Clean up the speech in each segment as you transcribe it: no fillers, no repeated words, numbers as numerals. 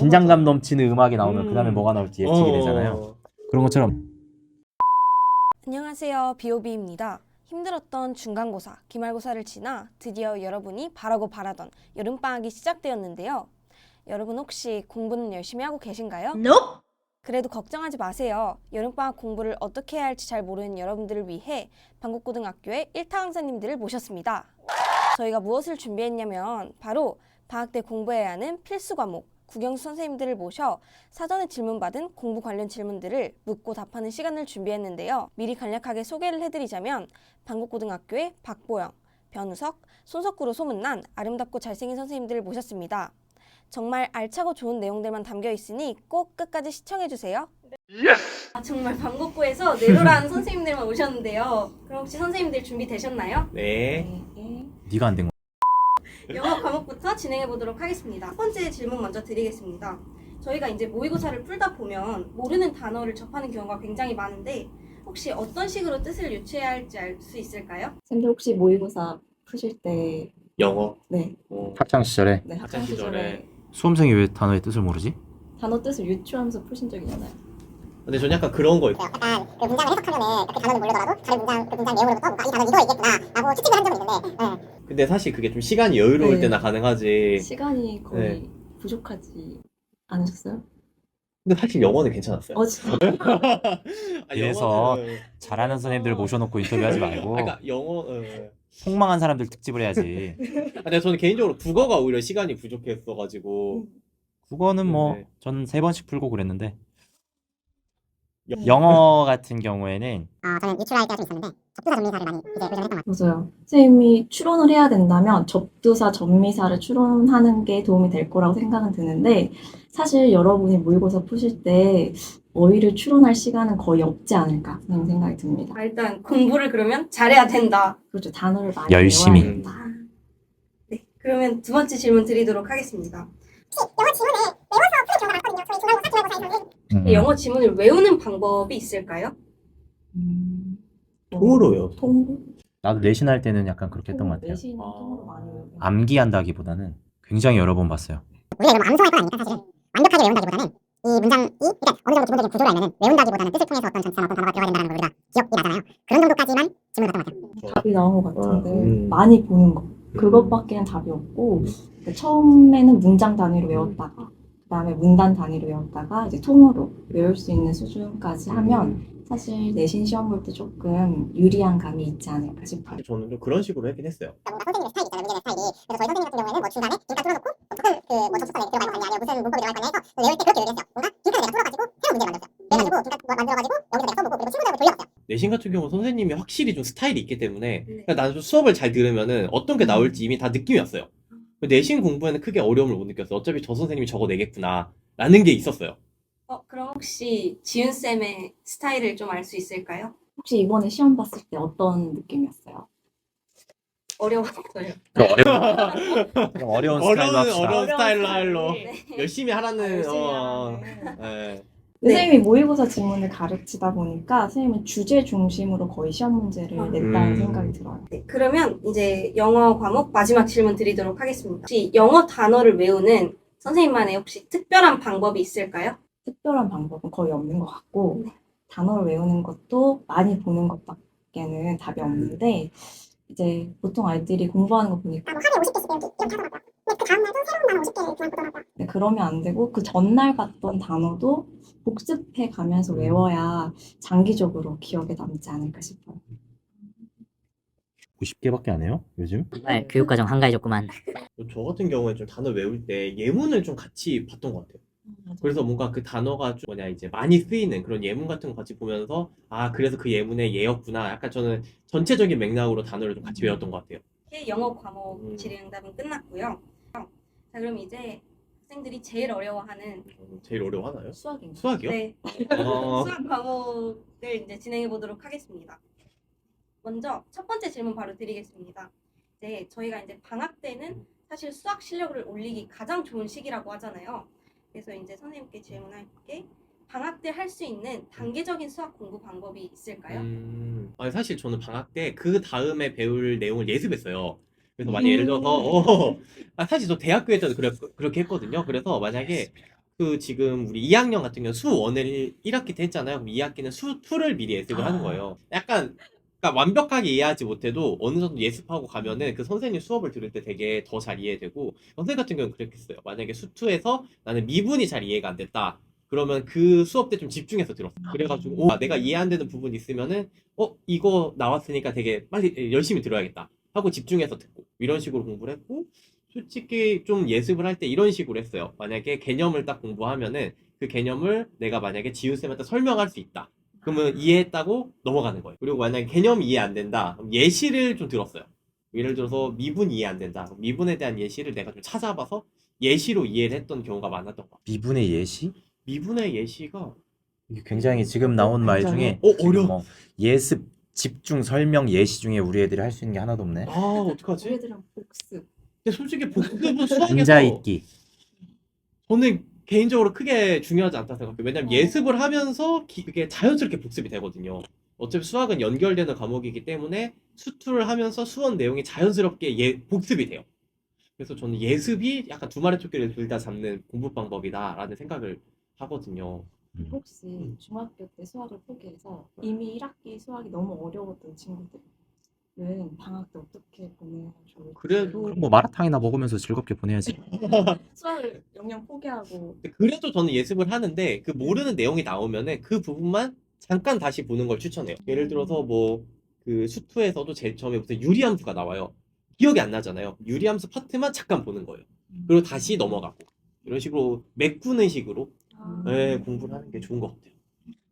긴장감 넘치는 음악이 나오면 그 다음에 뭐가 나올지 예측이 되잖아요. 그런 것처럼 안녕하세요. 비오비입니다. 힘들었던 중간고사, 기말고사를 지나 드디어 여러분이 바라고 바라던 여름방학이 시작되었는데요. 여러분 혹시 공부는 열심히 하고 계신가요? 그래도 걱정하지 마세요. 여름방학 공부를 어떻게 해야 할지 잘 모르는 여러분들을 위해 방곡고등학교의 1타 강사님들을 모셨습니다. 저희가 무엇을 준비했냐면 바로 방학 때 공부해야 하는 필수 과목, 국영수 선생님들을 모셔 사전에 질문받은 공부 관련 질문들을 묻고 답하는 시간을 준비했는데요. 미리 간략하게 소개를 해드리자면 방곡고등학교의 박보영, 변우석, 손석구로 소문난 아름답고 잘생긴 선생님들을 모셨습니다. 정말 알차고 좋은 내용들만 담겨 있으니 꼭 끝까지 시청해주세요. 정말 방곡고에서 내로라는 선생님들만 오셨는데요. 그럼 혹시 선생님들 준비되셨나요? 네. 네가 안 된 거. 영어 과목부터 진행해 보도록 하겠습니다. 첫 번째 질문 먼저 드리겠습니다. 저희가 이제 모의고사를 풀다 보면 모르는 단어를 접하는 경우가 굉장히 많은데 혹시 어떤 식으로 뜻을 유추해야 할지 알 수 있을까요? 쌤들 혹시 모의고사 푸실 때 영어. 네, 학창 시절에 네 학창 학창 시절에. 시절에 수험생이 왜 단어의 뜻을 모르지? 단어 뜻을 유추하면서 푸신 적이 있나요? 근데 전 약간 그런 거 있어요. 약간 그 문장을 해석하면은 그 단어는 모르더라도 다른 문장 그 문장 내용으로부터 뭔가 이 단어는 이거 있겠구나라고 추측을 한 적은 있는데 근데 사실 그게 좀 시간이 여유로울 네. 때나 가능하지. 시간이 거의 부족하지 않으셨어요? 근데 사실 영어는 괜찮았어요. 진짜? 아니, 그래서 영어는- 잘하는 선생님들 모셔놓고 인터뷰하지 말고 그러니까 영어. 폭망한 사람들 특집을 해야지. 근데 저는 개인적으로 국어가 오히려 시간이 부족했어가지고. 국어는 뭐 네. 전 3번씩 풀고 그랬는데 영- 영어 같은 경우에는 저는 유출할 때가 좀 있었는데 접두사 전미사를 많이 이제 의존했던 것 같아요. 맞아요. 선생님이 추론을 해야 된다면 접두사, 전미사를 추론하는 게 도움이 될 거라고 생각은 드는데 사실 여러분이 모의고사 푸실 때 어휘를 추론할 시간은 거의 없지 않을까 하는 생각이 듭니다. 일단 공부를 그러면 잘해야 된다. 그렇죠. 단어를 많이 열심히. 외워야 된다. 네, 그러면 두 번째 질문 드리도록 하겠습니다. 영어 지문을 외워서 푸는 경우가 많거든요. 저희 중간고사, 기말고사에서는. 영어 지문을 외우는 방법이 있을까요? 통으로요. 통으로? 나도 내신 할 때는 약간 그렇게 했던 것 같아요. 내신은 통으로 많이 외워요. 암기한다기보다는 굉장히 여러 번 봤어요. 우리가 이거 암송할 건 아니니까 사실은 완벽하게 외운다기보다는 이 문장이 그러니까 어느 정도 기본적인 구조를 알면은 외운다기보다는 뜻을 통해서 어떤 전치나 어떤 단어가 들어가야 된다는 걸 우리가 기억이 나잖아요. 그런 정도까지만 질문을 받던 것 같아요. 답이 나온 것 같은데 아, 많이 보는 거 그것밖에는 답이 없고 처음에는 문장 단위로 외웠다가 그다음에 문단 단위로 외웠다가 이제 통으로 외울 수 있는 수준까지 하면 사실 내신 시험 볼 때 조금 유리한 감이 있지 않을까 싶어요. 저는 좀 그런 식으로 하긴 했어요. 뭔가 선생님의 스타일이 있잖아요. 문제의 스타일이. 그래서 저희 선생님 같은 경우에는 뭐 중간에 빈칸 뚫어놓고 조금 그뭐 접속사가 들어갈 거냐 아니면 무슨 문법이 들어갈 거냐 해서 외울 때 그렇게 외웠어요. 뭔가 빈칸을 내가 뚫어가지고 새로운 문제를 만들었어요. 그래가지고 빈칸 만들어가지고 여기서 내가 써보고 그리고 친구들한테 돌려봤어요. 내신 같은 경우 선생님이 확실히 좀 스타일이 있기 때문에 네. 그러니까 나는 좀 수업을 잘 들으면은 어떤 게 나올지 이미 다 느낌이 왔어요. 내신 공부에는 크게 어려움을 못 느꼈어요. 어차피 저 선생님이 저거 내겠구나 라는 게 있었어요. 그럼 혹시 지윤쌤의 스타일을 좀 알 수 있을까요? 혹시 이번에 시험 봤을 때 어떤 느낌이었어요? 어려웠어요. 좀 어려운 스타일로 합시다. 어려운 스타일로 네. 열심히 하라는 열심히 어, 하는. 예. 선생님이 모의고사 지문을 가르치다 보니까 선생님은 주제 중심으로 거의 시험 문제를 냈다는 생각이 들어요. 네, 그러면 이제 영어 과목 마지막 질문 드리도록 하겠습니다. 혹시 영어 단어를 외우는 선생님만의 혹시 특별한 방법이 있을까요? 특별한 방법은 거의 없는 것 같고 단어를 외우는 것도 많이 보는 것밖에는 답이 없는데 이제 보통 아이들이 공부하는 거 보니까 하루에 50개씩 배우기 이렇게 하더라고요. 근데 그 다음날도 새로운 단어 50개를 그냥 보더라고요. 그러면 안 되고 그 전날 봤던 단어도 복습해 가면서 외워야 장기적으로 기억에 남지 않을까 싶어요. 90개밖에 안 해요? 요즘? 정말 교육과정 한가해졌구만. 저 같은 경우에 좀 단어 외울 때 예문을 좀 같이 봤던 것 같아요. 그래서 뭔가 그 단어가 좀 뭐냐 이제 많이 쓰이는 그런 예문 같은 거 같이 보면서 아 그래서 그 예문의 예였구나. 약간 저는 전체적인 맥락으로 단어를 좀 같이 외웠던 것 같아요. 이렇게 영어 과목 질의응답은 끝났고요. 자, 그럼 이제 학생들이 제일 어려워하는 제일 어려워하나요? 수학인가? 수학이요? 네, 어, 수학 과목을 이제 진행해 보도록 하겠습니다. 먼저 첫 번째 질문 바로 드리겠습니다. 이제 저희가 이제 방학 때는 사실 수학 실력을 올리기 가장 좋은 시기라고 하잖아요. 그래서 이제 선생님께 질문할게. 방학 때 할 수 있는 단계적인 수학 공부 방법이 있을까요? 아니 사실 저는 방학 때 그 다음에 배울 내용을 예습했어요. 그래서 만약 예를 들어서 사실 저 대학교에 때도 그렇게 했거든요. 그래서 만약에 그 지금 우리 2학년 같은 경우 수 1을 1학기 때 했잖아요. 그럼 2학기는 수 2를 미리 예습을 하는 거예요. 약간 그러니까 완벽하게 이해하지 못해도 어느 정도 예습하고 가면은 그 선생님 수업을 들을 때 되게 더 잘 이해되고 선생님 같은 경우는 그랬겠어요. 만약에 수 2에서 나는 미분이 잘 이해가 안 됐다. 그러면 그 수업 때 좀 집중해서 들었어. 그래가지고 내가 이해 안 되는 부분 있으면은 이거 나왔으니까 되게 빨리 열심히 들어야겠다 하고 집중해서 듣고 이런 식으로 공부를 했고 솔직히 좀 예습을 할 때 이런 식으로 했어요. 만약에 개념을 딱 공부하면은 그 개념을 내가 만약에 지우쌤한테 설명할 수 있다. 그러면 이해했다고 넘어가는 거예요. 그리고 만약에 개념이 이해 안 된다. 그럼 예시를 좀 들었어요. 예를 들어서 미분 이해 안 된다. 그럼 미분에 대한 예시를 내가 좀 찾아봐서 예시로 이해를 했던 경우가 많았던 것 같아요. 미분의 예시? 미분의 예시가 이게 굉장히 지금 나온 말 중에 지금 어려워. 뭐 예습, 집중, 설명, 예시 중에 우리 애들이 할 수 있는 게 하나도 없네. 어떡하지? 우리들은 복습. 근데 솔직히 복습은 수학에서 앉아있기. 저는 개인적으로 크게 중요하지 않다 생각해요. 왜냐면 예습을 하면서 그게 자연스럽게 복습이 되거든요. 어차피 수학은 연결되는 과목이기 때문에 수투를 하면서 수원 내용이 자연스럽게 복습이 돼요. 그래서 저는 예습이 약간 두 마리 토끼를 둘 다 잡는 공부 방법이다라는 생각을 하거든요. 혹시 중학교 때 수학을 포기해서 이미 1학기 수학이 너무 어려웠던 친구들은 방학 때 어떻게 보내면 좋을지. 그래도 그럼 뭐 마라탕이나 먹으면서 즐겁게 보내야지. 수학을 영영 포기하고 그래도 저는 예습을 하는데 그 모르는 내용이 나오면은 그 부분만 잠깐 다시 보는 걸 추천해요. 예를 들어서 뭐 그 수투에서도 제일 처음에 무슨 유리함수가 나와요. 기억이 안 나잖아요. 유리함수 파트만 잠깐 보는 거예요. 그리고 다시 넘어가고 이런 식으로 메꾸는 식으로 공부를 하는 게 좋은 것 같아요.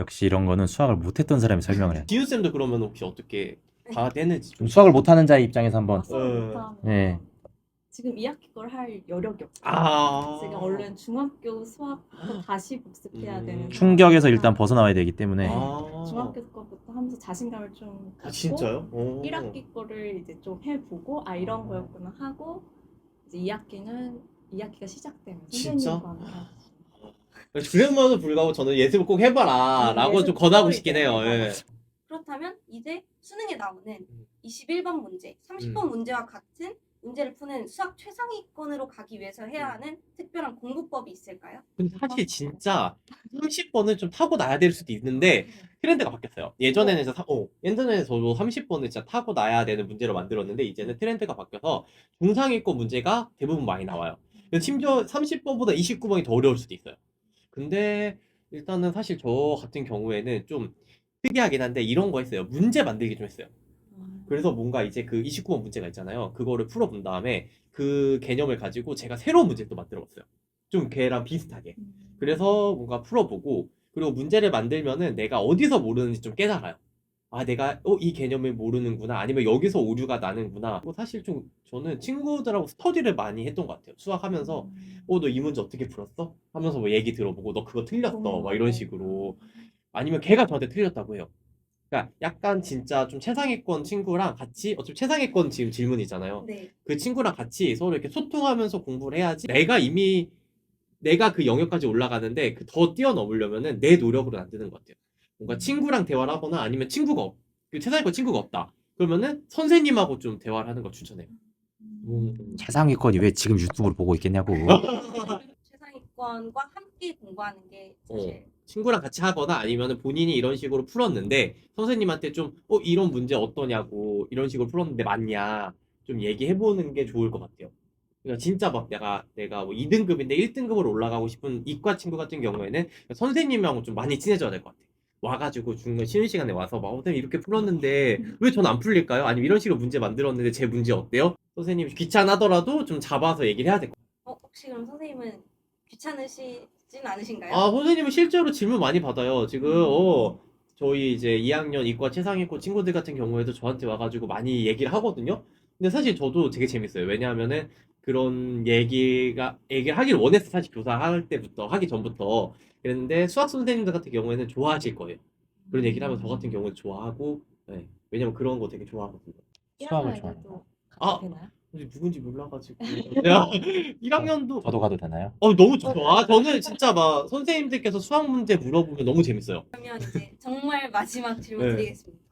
역시 이런 거는 수학을 못했던 사람이 설명을 해. 지윤 쌤도 그러면 혹시 어떻게 방학 때 했는지 좀 수학을 못하는 자의 입장에서 한번. 수학을 못하면 네. 지금 2학기 걸 할 여력이 없어요. 아 지금 얼른 중학교 수학부터 다시 복습해야 되는 충격에서 상황이라 일단 벗어나와야 되기 때문에 중학교 거부터 하면서 자신감을 좀 갖고 진짜요? 1학기 거를 이제 좀 해보고 이런 거였구나 하고 이제 2학기가 시작되면 진짜? 선생님과 함께 그래도 불구하고 저는 예습을 꼭 해봐라 라고 예습 좀 권하고 꼭 싶긴 이제 해요. 해봐라. 예. 그렇다면 이제 수능에 나오는 21번 문제, 30번 문제와 같은 문제를 푸는 수학 최상위권으로 가기 위해서 해야 하는 특별한 공부법이 있을까요? 근데 사실 진짜 30번은 좀 타고 나야 될 수도 있는데 트렌드가 바뀌었어요. 예전에는 예전에는 저도 30번을 진짜 타고 나야 되는 문제로 만들었는데 이제는 트렌드가 바뀌어서 중상위권 문제가 대부분 많이 나와요. 그래서 심지어 30번보다 29번이 더 어려울 수도 있어요. 근데 일단은 사실 저 같은 경우에는 좀 특이하긴 한데 이런 거 했어요. 문제 만들기 좀 했어요. 그래서 뭔가 이제 그 29번 문제가 있잖아요. 그거를 풀어본 다음에 그 개념을 가지고 제가 새로운 문제를 또 만들어봤어요. 좀 걔랑 비슷하게. 그래서 뭔가 풀어보고 그리고 문제를 만들면은 내가 어디서 모르는지 좀 깨달아요. 내가 이 개념을 모르는구나. 아니면 여기서 오류가 나는구나. 뭐 사실 좀 저는 친구들하고 스터디를 많이 했던 것 같아요. 수학하면서 너 이 문제 어떻게 풀었어? 하면서 뭐 얘기 들어보고 너 그거 틀렸어. 막 이런 식으로. 아니면 걔가 저한테 틀렸다고 해요. 그러니까 약간 진짜 좀 최상위권 친구랑 같이 어차피 최상위권 지금 질문이잖아요. 네. 그 친구랑 같이 서로 이렇게 소통하면서 공부를 해야지 내가 그 영역까지 올라가는데 그 더 뛰어넘으려면은 내 노력으로는 안 되는 것 같아요. 뭔가 친구랑 대화를 하거나 아니면 그 최상위권 친구가 없다. 그러면은 선생님하고 좀 대화를 하는 걸 추천해요. 최상위권이 왜 지금 유튜브를 보고 있겠냐고. 최상위권과 함께 공부하는 게 사실 친구랑 같이 하거나 아니면 본인이 이런 식으로 풀었는데 선생님한테 좀 이런 문제 어떠냐고 이런 식으로 풀었는데 맞냐 좀 얘기해보는 게 좋을 것 같아요. 그러니까 진짜 막 내가 뭐 2등급인데 1등급으로 올라가고 싶은 이과 친구 같은 경우에는 선생님하고 좀 많이 친해져야 될 것 같아요. 와가지고 중간 쉬는 시간에 와서 막 선생님 이렇게 풀었는데 왜 전 안 풀릴까요? 아니면 이런 식으로 문제 만들었는데 제 문제 어때요? 선생님 귀찮아더라도 좀 잡아서 얘기를 해야 될 것 같아요. 혹시 그럼 선생님은 귀찮으시진 않으신가요? 선생님은 실제로 질문 많이 받아요. 지금 저희 이제 2학년 이과 최상위권 친구들 같은 경우에도 저한테 와가지고 많이 얘기를 하거든요. 근데 사실 저도 되게 재밌어요. 왜냐하면은 그런 얘기를 하길 원했어. 사실 교사할 때부터 하기 전부터 그랬는데 수학 선생님들 같은 경우에는 좋아하실 거예요. 그런 얘기를 하면 저 같은 경우는 좋아하고 네. 왜냐면 그런 거 되게 좋아하거든요. 수학을 좋아해요. 되나요? 근데 누군지 몰라가지고 야 1학년도 저도 가도 되나요? 너무 좋아. 저는 진짜 막 선생님들께서 수학 문제 물어보면 너무 재밌어요. 그러면 이제 정말 마지막 질문 네. 드리겠습니다.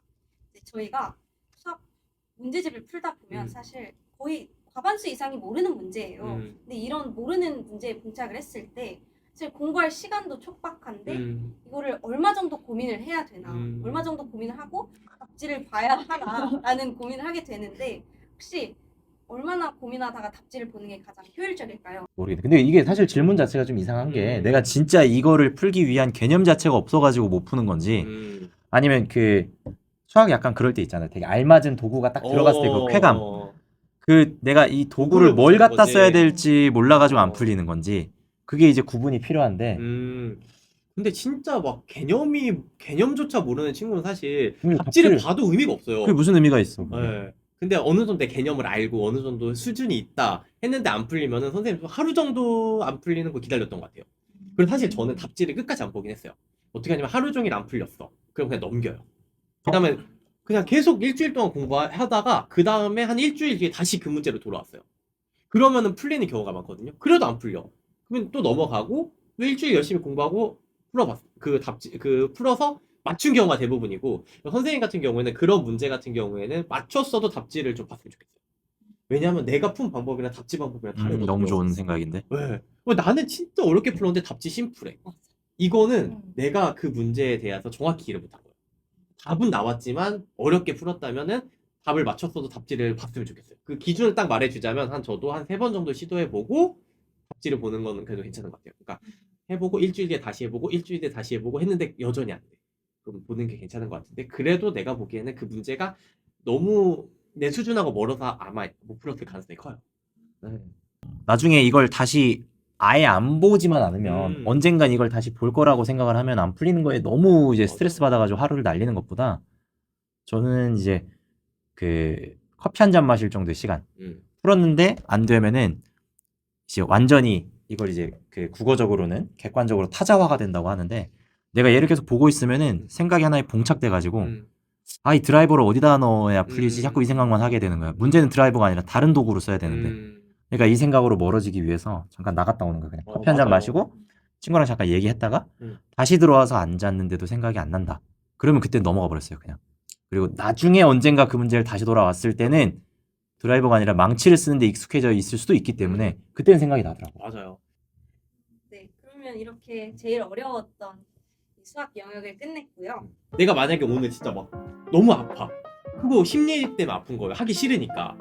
이제 저희가 수학 문제집을 풀다 보면 음. 사실 거의 과반수 이상이 모르는 문제예요. 근데 이런 모르는 문제에 봉착을 했을 때 사실 공부할 시간도 촉박한데 이거를 얼마 정도 고민을 해야 되나, 얼마 정도 고민을 하고 답지를 봐야 하나라는 고민을 하게 되는데 혹시 얼마나 고민하다가 답지를 보는 게 가장 효율적일까요? 모르겠네. 근데 이게 사실 질문 자체가 좀 이상한 게 내가 진짜 이거를 풀기 위한 개념 자체가 없어가지고 못 푸는 건지 아니면 그 수학 약간 그럴 때 있잖아요. 되게 알맞은 도구가 딱 들어갔을 때 그 쾌감. 그 내가 이 도구를 뭘 갖다 써야 될지 몰라가지고 안 풀리는 건지 그게 이제 구분이 필요한데 근데 진짜 막 개념조차 모르는 친구는 사실 답지를 답지를 봐도 의미가 없어요. 그게 무슨 의미가 있어. 네. 근데 어느 정도 내 개념을 알고 어느 정도 수준이 있다 했는데 안 풀리면은 선생님 하루 정도 안 풀리는 거 기다렸던 것 같아요. 그리고 사실 저는 답지를 끝까지 안 보긴 했어요. 어떻게 하냐면 하루 종일 안 풀렸어. 그럼 그냥 넘겨요. 그다음에 그냥 계속 일주일 동안 공부하다가 그 다음에 한 일주일 뒤에 다시 그 문제로 돌아왔어요. 그러면은 풀리는 경우가 많거든요. 그래도 안 풀려. 그러면 또 넘어가고 또 일주일 열심히 공부하고 풀어봤어. 풀어서 맞춘 경우가 대부분이고 선생님 같은 경우에는 그런 문제 같은 경우에는 맞췄어도 답지를 좀 봤으면 좋겠어요. 왜냐하면 내가 푼 방법이랑 답지 방법이랑 다르거든요. 너무 좋은 생각인데. 네. 나는 진짜 어렵게 풀었는데 답지 심플해. 이거는 내가 그 문제에 대해서 정확히 이해를 못한 거예요. 답은 나왔지만 어렵게 풀었다면은 답을 맞췄어도 답지를 봤으면 좋겠어요. 그 기준을 딱 말해주자면 저도 한 3번 정도 시도해보고 답지를 보는 거는 그래도 괜찮은 것 같아요. 그러니까 해보고 일주일 뒤에 다시 해보고 일주일 뒤에 다시 해보고 했는데 여전히 안 돼. 그럼 보는 게 괜찮은 것 같은데 그래도 내가 보기에는 그 문제가 너무 내 수준하고 멀어서 아마 못 풀었을 가능성이 커요. 나중에 이걸 다시 아예 안 보지만 않으면 언젠간 이걸 다시 볼 거라고 생각을 하면 안 풀리는 거에 너무 이제 스트레스 받아가지고 하루를 날리는 것보다 저는 이제 그 커피 한 잔 마실 정도의 시간 풀었는데 안 되면은 이제 완전히 이걸 이제 그 국어적으로는 객관적으로 타자화가 된다고 하는데 내가 얘를 계속 보고 있으면은 생각이 하나에 봉착돼가지고 아, 이 드라이버를 어디다 넣어야 풀리지 자꾸 이 생각만 하게 되는 거야. 문제는 드라이버가 아니라 다른 도구로 써야 되는데 그러니까 이 생각으로 멀어지기 위해서 잠깐 나갔다 오는 거야. 그냥 커피 한 잔 맞아요. 마시고 친구랑 잠깐 얘기했다가 다시 들어와서 앉았는데도 생각이 안 난다. 그러면 그때 넘어가 버렸어요. 그냥. 그리고 나중에 언젠가 그 문제를 다시 돌아왔을 때는 드라이버가 아니라 망치를 쓰는데 익숙해져 있을 수도 있기 때문에 그때는 생각이 나더라고. 맞아요. 네, 그러면 이렇게 제일 어려웠던 이 수학 영역을 끝냈고요. 내가 만약에 오늘 진짜 막 너무 아파. 그거 심리 때문에 아픈 거예요. 하기 싫으니까.